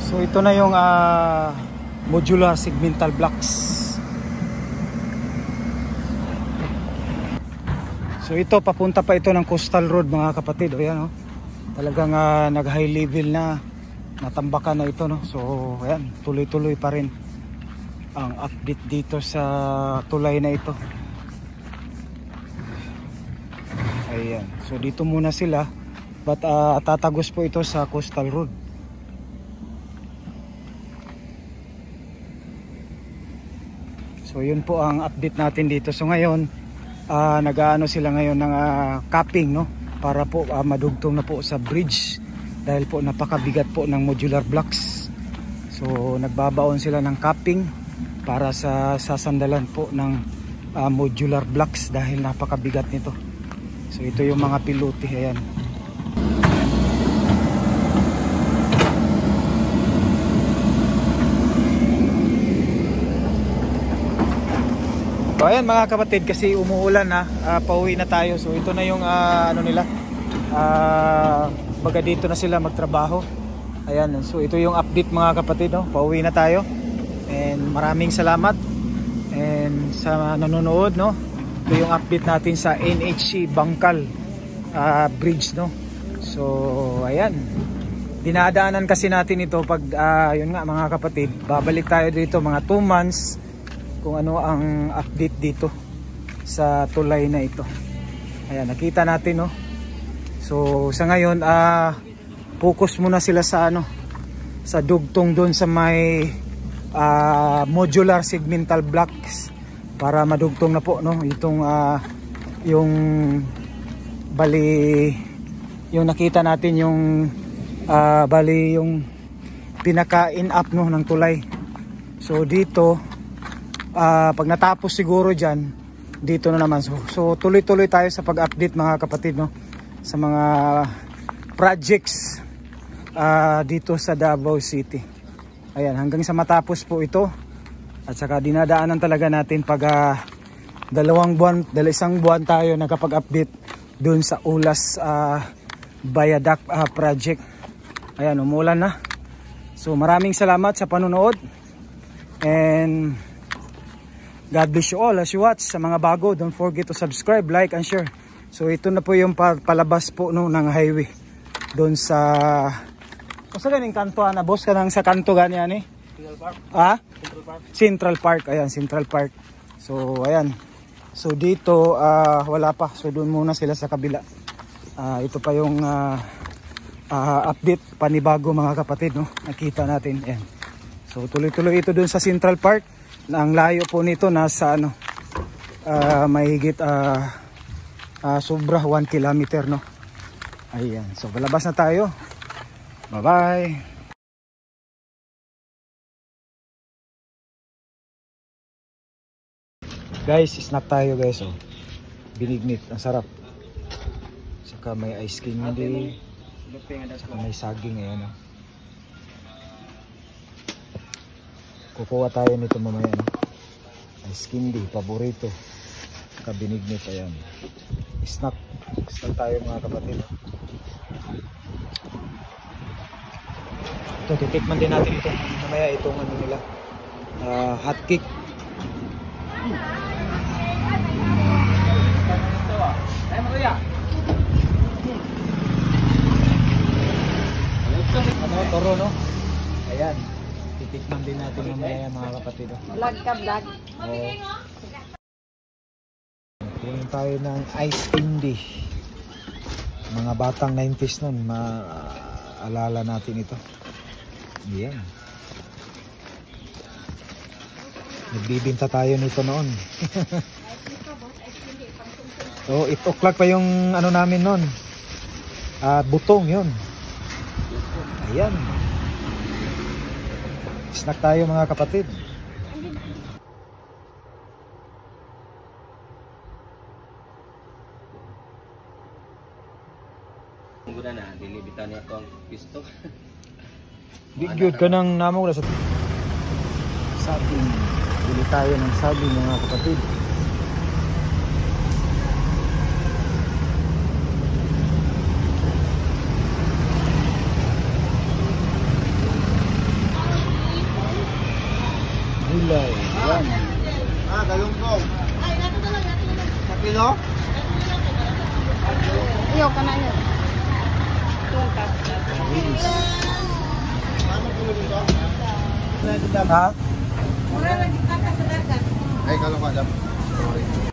So ito na yung modular segmental blocks. So ito, papunta pa ito ng Coastal Road mga kapatid. O yan, oh. Talagang nag high level na, natambakan na ito, no? So ayan, tuloy-tuloy pa rin ang update dito sa tulay na ito. Ayan, so dito muna sila, but tatagos po ito sa Coastal Road. So yun po ang update natin dito. So ngayon nag-aano sila ngayon ng capping, no, para po madugtong na po sa bridge dahil po napakabigat po ng modular blocks. So nagbabaon sila ng capping para sa sasandalan po ng modular blocks dahil napakabigat nito. So ito yung mga pilote, ayan. So ayan mga kapatid, kasi umuulan na, pauwi na tayo. So ito na yung ano nila, baga dito na sila magtrabaho. Ayan, so ito yung update mga kapatid, no? Pauwi na tayo. And maraming salamat and sa nanonood, no? Ito yung update natin sa NHC Bangkal Bridge, no? So ayan, dinadaanan kasi natin ito pag yun nga mga kapatid, babalik tayo dito mga 2 months kung ano ang update dito sa tulay na ito. Ayan, nakita natin, no? So sa ngayon focus muna sila sa ano, sa dugtong doon sa may modular segmental blocks para madugtong na po, no, itong yung bali yung nakita natin yung bali yung pinaka-in up, no, ng tulay. So dito pag natapos siguro dyan, dito na naman. So tuloy-tuloy tayo sa pag-update mga kapatid, no, sa mga projects dito sa Davao City. Ayan, hanggang sa matapos po ito. At saka dinadaanan talaga natin pag 2 buwan, 1 buwan tayo nakapag-update dun sa Ulas Viaduct project. Ayan, umulan na. So maraming salamat sa panonood. And God bless you all as you watch. Sa mga bago, don't forget to subscribe, like, and share. So ito na po yung palabas po, no, ng highway doon sa sa ganing kanto na boss, kanang sa kanto ganyan eh. Central Park. Central Park. Central Park, ayan, Central Park. So ayan. So dito wala pa. So doon muna sila sa kabila. Ito pa yung update panibago mga kapatid, no. Nakita natin, ayan. So tuloy-tuloy ito doon sa Central Park. Ang layo po nito nasa ano, mahigit sobra 1 kilometer, no. Ayan, so palabas na tayo. Bye bye. Guys, snack tayo guys, oh. Binignit, ang sarap. Saka may ice cream din. Saka may saging, ayan, oh. Kukuha tayo nito mamaya, no? Ice candy, paborito. Saka binignit, ayan. Snack tayo mga kapatid. Ito, titikman din natin ito. Mamaya itong ano nila, hot cake. Ano, toro, no? Ayan. Titikman din natin mamaya mga kapatid. Vlog ka, vlog. Tingin tayo ng ice candy. Mga batang 90s nun, maalala natin ito. Ayan. Nagbibinta tayo nito noon. So 8 o'clock pa yung ano namin noon. Butong yun. Ayan. Snack tayo mga kapatid. Muna na, dilibitan niya ito ang pisto. Bigyod ka ng namo sa saging. Bili tayo ng saging mga kapatid. Yo, kana yo. Ha? Mura lagi kata sa dagat. Ay, kalau Pak Jam.